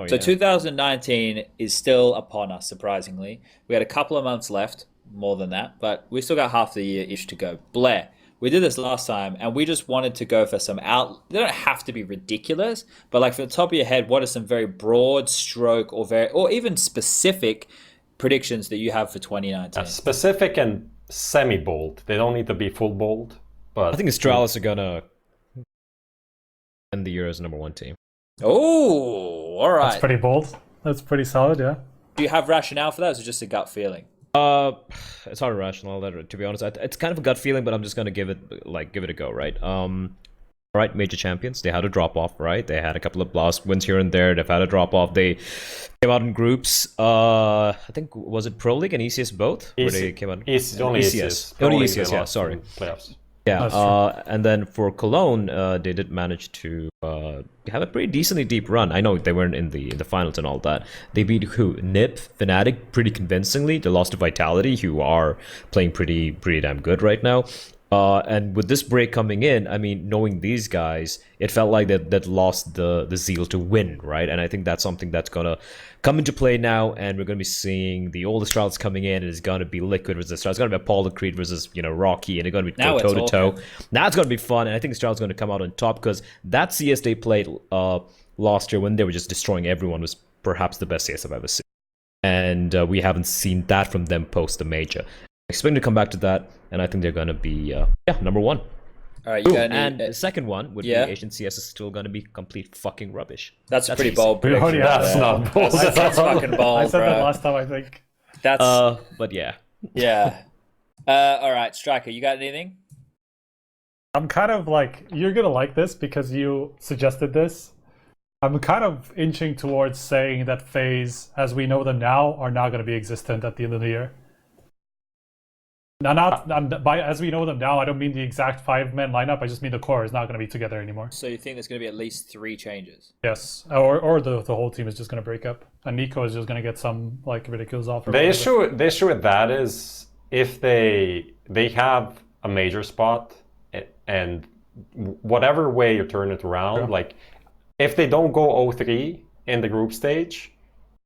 Oh So yeah. 2019 is still upon us, surprisingly. We had a couple of months left, more than that, but we still got half the year-ish to go. Blair, we did this last time, and we just wanted to go for some out. They don't have to be ridiculous, but like from the top of your head, what are some very broad stroke or even specific predictions that you have for Yeah, 2019? specific and semi-bold. They don't need to be full bold, I but think Astralis are gonna end the year as number one team. Oh, all That's right. pretty bold. That's pretty solid, yeah. Do you have rationale for that, or is it just a gut feeling? Uh, it's hard to rational that, to be honest. It's kind of a gut feeling, but I'm just gonna give it a go, right? Right, major champions. They had a drop off, right? They had a couple of blast wins here and there. They've had a drop off. They came out in groups. I think was it Pro League and ECS both? Where they came out. Only ECS. ECS. Pro Only League, ECS. they Yeah, lost sorry. in playoffs. Yeah, That's true. and then for Cologne, they did manage to have a pretty decently deep run. I know they weren't in the finals and all that. They beat who? Nip, Fnatic pretty convincingly. They lost to Vitality, who are playing pretty damn good right now. And with this break coming in, I mean, knowing these guys, it felt like that lost the zeal to win, right? And I think that's something that's gonna come into play now, and we're gonna be seeing the old Astralis coming in, and it's gonna be Liquid versus Astralis. It's gonna be Apollo Creed versus Rocky, and it's gonna be Now toe it's to toe. talking. Now it's gonna be fun, and I think Astralis is gonna come out on top because that CS they played last year when they were just destroying everyone was perhaps the best CS I've ever seen, and we haven't seen that from them post the major. Expecting to come back to that, and I think they're gonna be number one. All right, you got And any, the second one would yeah. be Asian CS is still gonna be complete fucking rubbish. that's a pretty easy. bold We already prediction. have That's that. not bold. That's fucking bold, I said bro. that last time, I think. That's But yeah. yeah. All right, Striker, you got anything? I'm kind of like, you're gonna like this because you suggested this. I'm kind of inching towards saying that FaZe, as we know them now, are not gonna be existent at the end of the year. Now, by as we know them now, I don't mean the exact 5-man lineup. I just mean the core is not going to be together anymore. So you think there's going to be at least 3 changes? Yes, or the whole team is just going to break up, and Nico is just going to get some like ridiculous offer. The issue with that is if they have a major spot and whatever way you turn it around, Yeah. like if they don't go 0-3 in the group stage,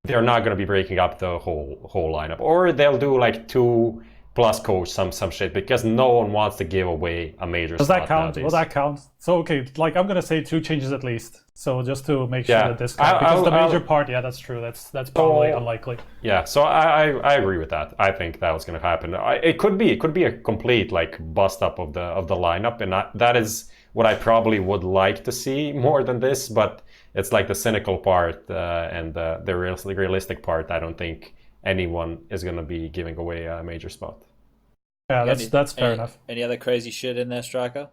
they're not going to be breaking up the whole lineup, or they'll do like 2 plus coach some shit because no one wants to give away a major Does spot that count? nowadays. Will that count? So okay, like I'm gonna say 2 changes at least. So just to make sure Yeah. that this counts, because the I'll- major part, yeah, that's true. That's probably So- unlikely. Yeah, so I agree with that. I think that was going to happen. It could be a complete like bust up of the lineup, and that is what I probably would like to see more than this. But it's like the cynical part and the realistic part. I don't think anyone is going to be giving away a major spot. Yeah, that's fair any, enough. Any other crazy shit in there, Striker?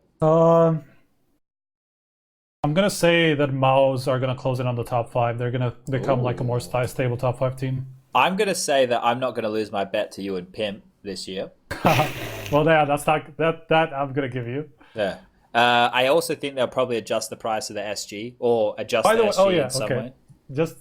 I'm gonna say that Maos are gonna close in on the top 5. They're gonna become like a more stable top 5 team. I'm going to say that I'm not going to lose my bet to you and Pimp this year. Well, yeah, that's not that I'm gonna give you. Yeah. I also think they'll probably adjust the price of the SG or adjust By the the way, SG oh yeah, in some okay. way. Just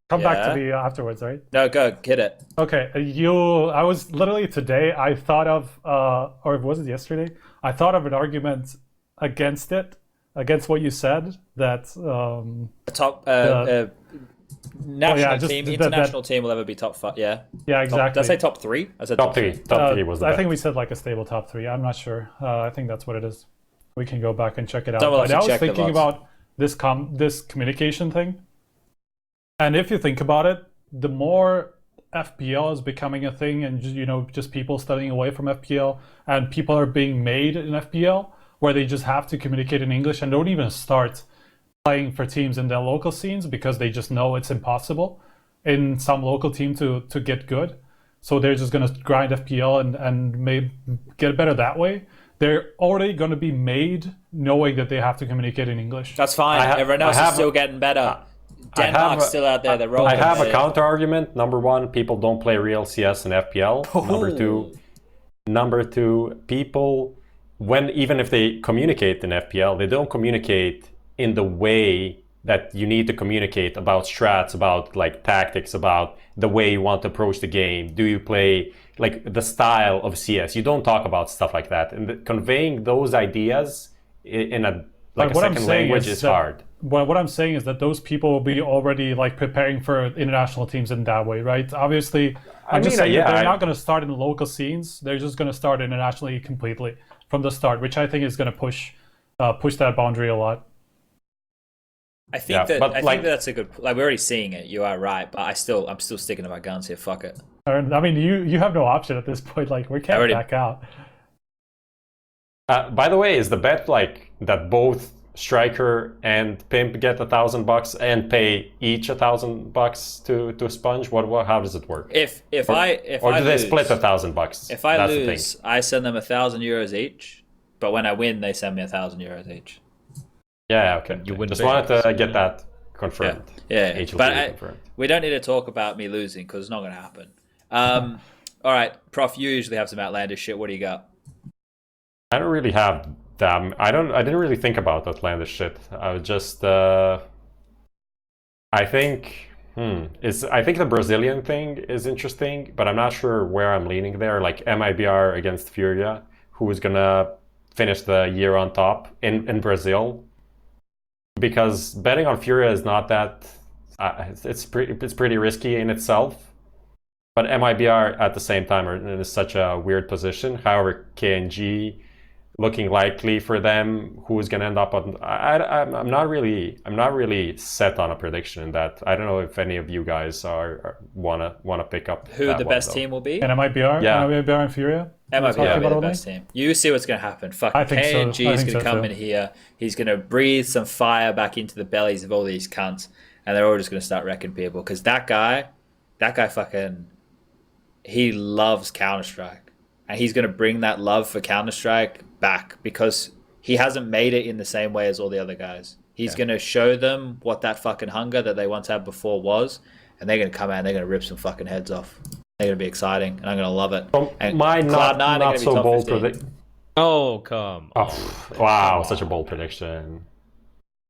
come back Yeah. to me afterwards, right? No, go, get it. Okay, I was literally today, I thought of, or was it yesterday? I thought of an argument against it, against what you said, that, The top national yeah, just team, that- international team will ever be top 5. Yeah. yeah, Did exactly. I say top 3? I said Top three was the I bet. think we said like a stable top 3. I'm not sure. I think that's what it is. We can go back and check it out. Someone But else I should was check the thinking box. about this communication thing. And if you think about it, the more FPL is becoming a thing, and just people studying away from FPL, and people are being made in FPL where they just have to communicate in English and don't even start playing for teams in their local scenes because they just know it's impossible in some local team to get good. So they're just going to grind FPL and maybe get better that way. They're already going to be made knowing that they have to communicate in English. That's fine. Everyone else is still getting better. Denmark's still out there. They're rolling. I have a counter argument. Number 1, people don't play real CS and FPL. Number two, people, even if they communicate in FPL, they don't communicate in the way that you need to communicate about strats, about like tactics, about the way you want to approach the game. Do you play like the style of CS? You don't talk about stuff like that. And conveying those ideas in a But what I'm second saying language is is that hard. what I'm saying is that those people will be already like preparing for international teams in that way, right? Obviously, I'm just saying that they're not going to start in the local scenes. They're just going to start internationally completely from the start, which I think is going to push that boundary a lot. I think think that's a good. Like we're already seeing it. You are right, but I'm still sticking to my guns here. Fuck it. I mean, you have no option at this point. Like we can't back out. By the way, is the bet like that both Striker and Pimp get $1,000 and pay each $1,000 to Sponge? How does it work? If do I they lose, split $1,000? If I lose, I send them €1,000 each. But when I win, they send me €1,000 each. Yeah, okay. You win Just big. wanted to get that confirmed. Yeah. HLTV But confirmed. we don't need to talk about me losing because it's not going to happen. All right, Prof, you usually have some outlandish shit. What do you got? I don't really have them. I didn't really think about outlandish shit. I was just I think the Brazilian thing is interesting, but I'm not sure where I'm leaning there. Like MIBR against Furia, who is gonna finish the year on top in Brazil. Because betting on Furia is not that it's pretty risky in itself. But MIBR at the same time are in such a weird position. However, KNG looking likely for them. Who's going to end up on? I'm not really set on a prediction in that. I don't know if any of you guys wanna pick up who the best team will be. And MIBR, Yeah. MIBR and Furia. MIBR will be the best team. You see what's going to happen. Fucking KNG is going to come in here. He's going to breathe some fire back into the bellies of all these cunts, and they're all just going to start wrecking people. Because that guy fucking, he loves Counter-Strike. And he's going to bring that love for Counter-Strike back because he hasn't made it in the same way as all the other guys. He's going to show them what that fucking hunger that they once had before was, and they're going to come out and they're going to rip some fucking heads off. They're going to be exciting, and I'm going to love it. And My Cloud9 are not going to be so top bold 15. prediction. Oh, come on. Wow, such a bold prediction.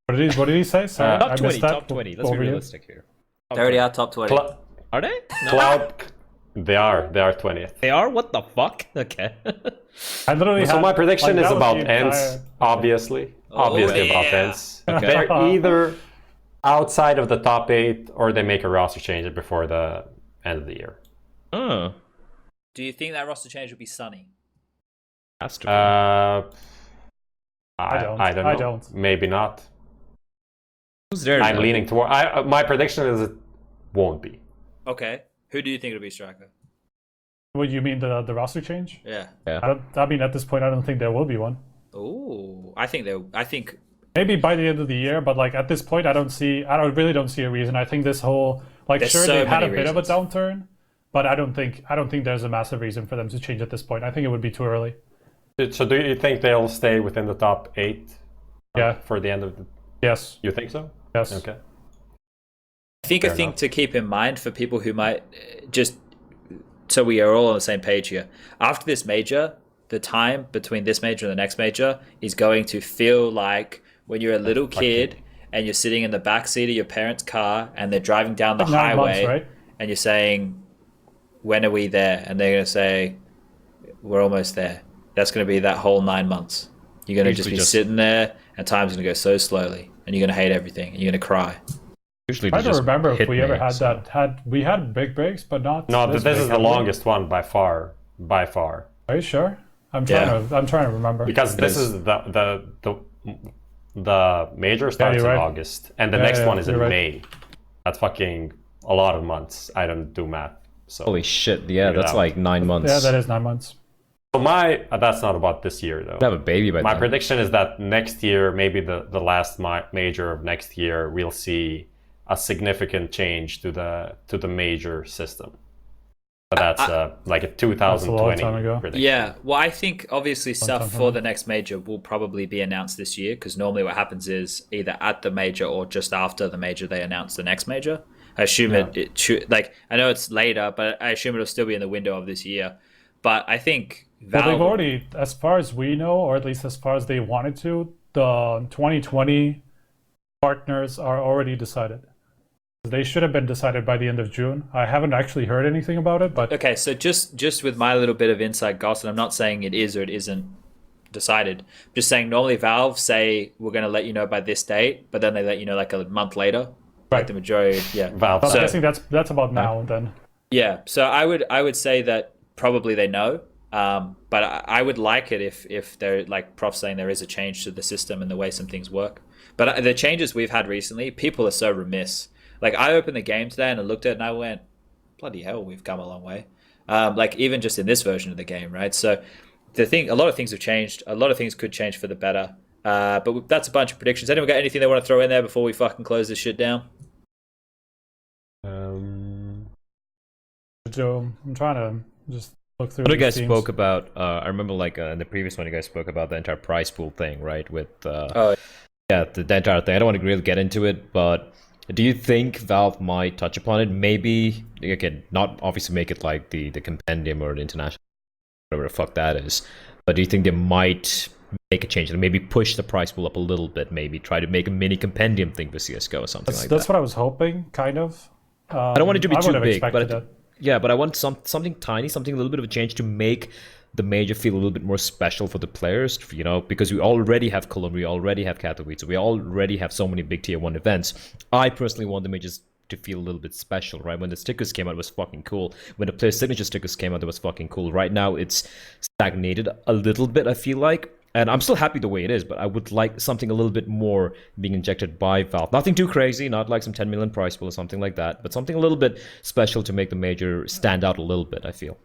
What did he say? Sorry, Top I 20, missed that. top 20. Let's be Over you. realistic here. They already are top 20. Are they? No. Cloud, they are 20th. They are? What the fuck? Okay. I literally So had, my prediction like, is that was about the ends, entire- obviously. Obviously about yeah. ends. They're either outside of the top 8 or they make a roster change before the end of the year. Oh. Do you think that roster change will be Sunny? Has to be. I don't know. I don't. Maybe not. Who's there? I'm then? leaning toward. My prediction is it won't be. Okay. Who do you think it'll be, Striker? What you mean the roster change? Yeah. I mean, at this point, I don't think there will be one. Ooh, I think Maybe by the end of the year, but like at this point, I really don't see a reason. I think this whole There's sure so they've had a many bit of a reasons. downturn, but I don't think there's a massive reason for them to change at this point. I think it would be too early. So do you think they'll stay within the top 8? Yeah. For the end of the. Yes. You think so? Yes. Okay. I think Fair a thing enough. to keep in mind for people who might just so we are all on the same page here. After this major, the time between this major and the next major is going to feel like when you're a little kid and you're sitting in the back seat of your parents' car and they're driving down the Like 9 months, highway right? and you're saying, "When are we there?" And they're going to say, "We're almost there." That's going to be that whole 9 months. You're going to just be sitting there and time's going to go so slowly and you're going to hate everything and you're going to cry. Usually I they don't just remember if hit we ever me, had so- that. We had big breaks, but not. No, this big, is the have we? longest one by far. Are you sure? I'm trying to remember. Because this is the major starts you're in right. August and the Yeah, next yeah, one is in you're right. May. That's fucking a lot of months. I don't do math. So Holy shit, yeah, Figure it that's out. like 9 months. Yeah, that is 9 months. So that's not about this year though. I have a baby by My then. prediction is that next year, maybe the last major of next year, we'll see a significant change to the major system. But that's like a 2020 time ago. prediction. Yeah, well, I think obviously stuff time for the next major will probably be announced this year because normally what happens is either at the major or just after the major they announce the next major. I assume it should, like, I know it's later, but I assume it'll still be in the window of this year. But I think Well, they've Valve, already, as far as we know, or at least as far as they wanted to, the 2020 partners are already decided. They should have been decided by the end of June. I haven't actually heard anything about it, but okay, so just with my little bit of inside gossip, I'm not saying it is or it isn't decided. Just saying, normally Valve say we're going to let you know by this date, but then they let you know like a month later. Right. Like the majority, yeah. Valve. So So, I'm guessing that's about now then. Yeah, so I would say that probably they know, but I would like it if they're like Prof saying there is a change to the system and the way some things work. But the changes we've had recently, people are so remiss. Like I opened the game today and I looked at it and I went, bloody hell, we've come a long way. Like even just in this version of the game, right? So a lot of things have changed. A lot of things could change for the better. But that's a bunch of predictions. Anyone got anything they want to throw in there before we fucking close this shit down? Joe, I'm trying to just look through. What you these guys teams. spoke about, I remember like in the previous one, you guys spoke about the entire prize pool thing, right? With Oh, yeah, the entire thing. I don't want to really get into it, but do you think Valve might touch upon it? Maybe again, not obviously make it like the compendium or the international, whatever the fuck that is. But do you think they might make a change and maybe push the price pool up a little bit? Maybe try to make a mini compendium thing for CS:GO or something like That's that. what I was hoping, kind of. I don't want it to be I would too have big, but expected it. yeah, but I want something tiny, something a little bit of a change to make the major feel a little bit more special for the players, you know, because we already have Cologne, we already have Katowice, we already have so many big tier 1 events. I personally want the majors to feel a little bit special, right? When the stickers came out, it was fucking cool. When the player signature stickers came out, it was fucking cool. Right now, it's stagnated a little bit, I feel like. And I'm still happy the way it is, but I would like something a little bit more being injected by Valve. Nothing too crazy, not like some 10 million prize pool or something like that, but something a little bit special to make the major stand out a little bit, I feel.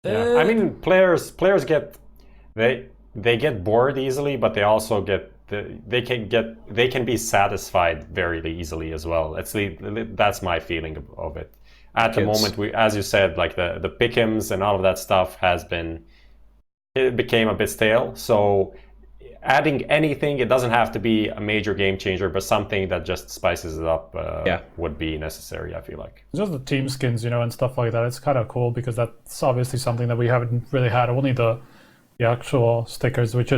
yeah, I mean, players get they get bored easily, but they also they can be satisfied very easily as well. That's my feeling of it. At the moment, as you said, like the pick'ems and all of that stuff it became a bit stale. So adding anything, it doesn't have to be a major game changer, but something that just spices it up would be necessary, I feel like. Just the team skins, you know, and stuff like that. It's kind of cool because that's obviously something that we haven't really had. Only the actual stickers, which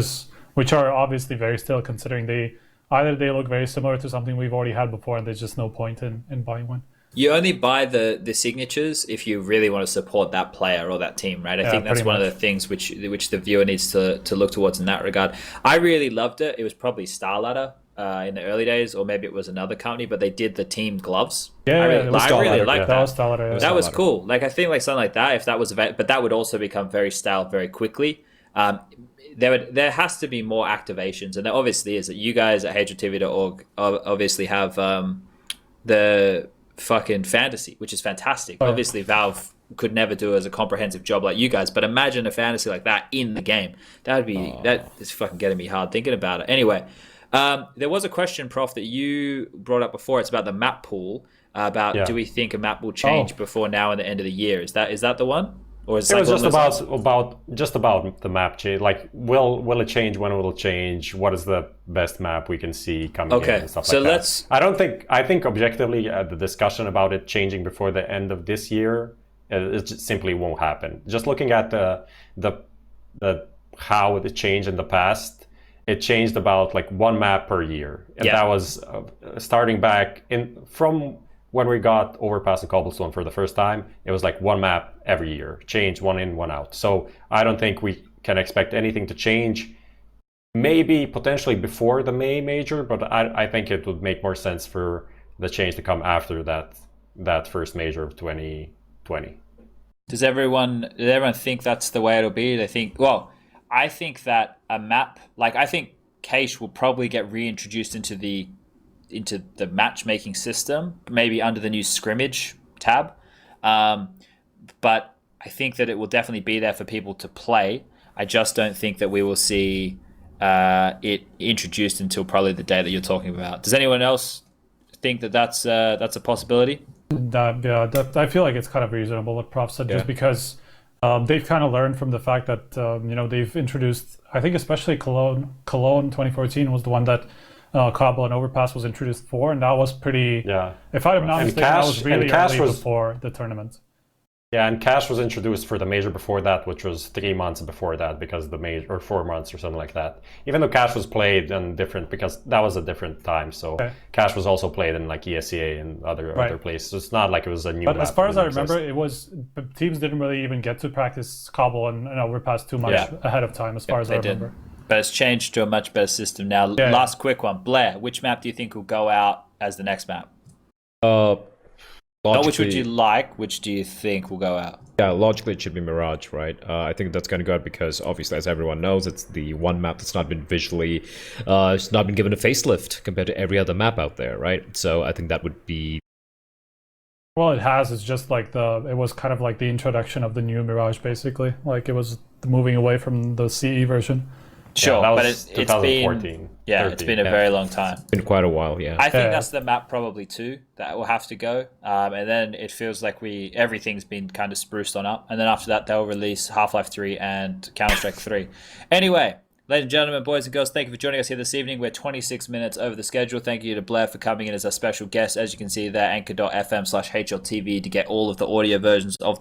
are obviously very still, considering they look very similar to something we've already had before, and there's just no point in buying one. you only buy the signatures if you really want to support that player or that team, right? I think that's one of the things which the viewer needs to look towards in that regard. I really loved it. It was probably Starladder in the early days, or maybe it was another company, but they did the team gloves. Yeah, I really liked that. That was Starladder. That was cool. Like I think like something like that, if that was but that would also become very stale very quickly. There has to be more activations, and there obviously is. That you guys at HLTV.org obviously have the fucking fantasy, which is fantastic. Oh. Obviously, Valve could never do as a comprehensive job like you guys, but imagine a fantasy like that in the game. That is fucking getting me hard thinking about it. Anyway, there was a question, Prof, that you brought up before. It's about the map pool. Do we think a map will change before now and the end of the year? Is that the one? Or is it was just about the map change. Like, will it change? When will it change? What is the best map we can see coming in and stuff like that? I think objectively, the discussion about it changing before the end of this year, it just simply won't happen. Just looking at the how it changed in the past, it changed about like one map per year, and that was starting back from when we got Overpass and Cobblestone for the first time. It was like one map every year, change one in, one out. So I don't think we can expect anything to change. Maybe potentially before the May major, but I think it would make more sense for the change to come after that first major of 2020. Does everyone think that's the way it'll be? They think, well, I think that a map, like I think Cache will probably get reintroduced into the matchmaking system, maybe under the new scrimmage tab. But I think that it will definitely be there for people to play. I just don't think that we will see it introduced until probably the day that you're talking about. Does anyone else think that that's a possibility? I feel like it's kind of reasonable what Prof said, just because they've kind of learned from the fact that they've introduced, I think especially Cologne 2014 was the one that Cobble and Overpass was introduced for, and that was pretty. Yeah. If I'm not mistaken, that was really early before the tournament. Yeah, and cash was introduced for the major before that, which was 3 months before that, because the major, or 4 months or something like that. Even though cash was played and different, because that was a different time. So cash was also played in like ESEA and other places. So it's not like it was a new. But map as far as I that didn't remember, exist. teams didn't really even get to practice Cobble and Overpass too much ahead of time, as far as I remember. But it's changed to a much better system now. Last quick one, Blair. Which map do you think will go out as the next map? Not which would you like, which do you think will go out? Yeah, logically it should be Mirage, right? I think that's going to go out because obviously, as everyone knows, it's the one map that's not been visually, it's not been given a facelift compared to every other map out there, right? So I think that would be. Well, it has. It's just like it was kind of like the introduction of the new Mirage, basically. Like it was moving away from the CE version. Sure, that but was it's been it's been a very long time. It's been quite a while, yeah. I think that's the map probably too that will have to go, and then it feels like everything's been kind of spruced on up, and then after that they'll release Half-Life 3 and Counter-Strike 3. Anyway, ladies and gentlemen, boys and girls, thank you for joining us here this evening. We're 26 minutes over the schedule. Thank you to Blair for coming in as a special guest. As you can see there, anchor.fm/HLTV to get all of the audio versions of the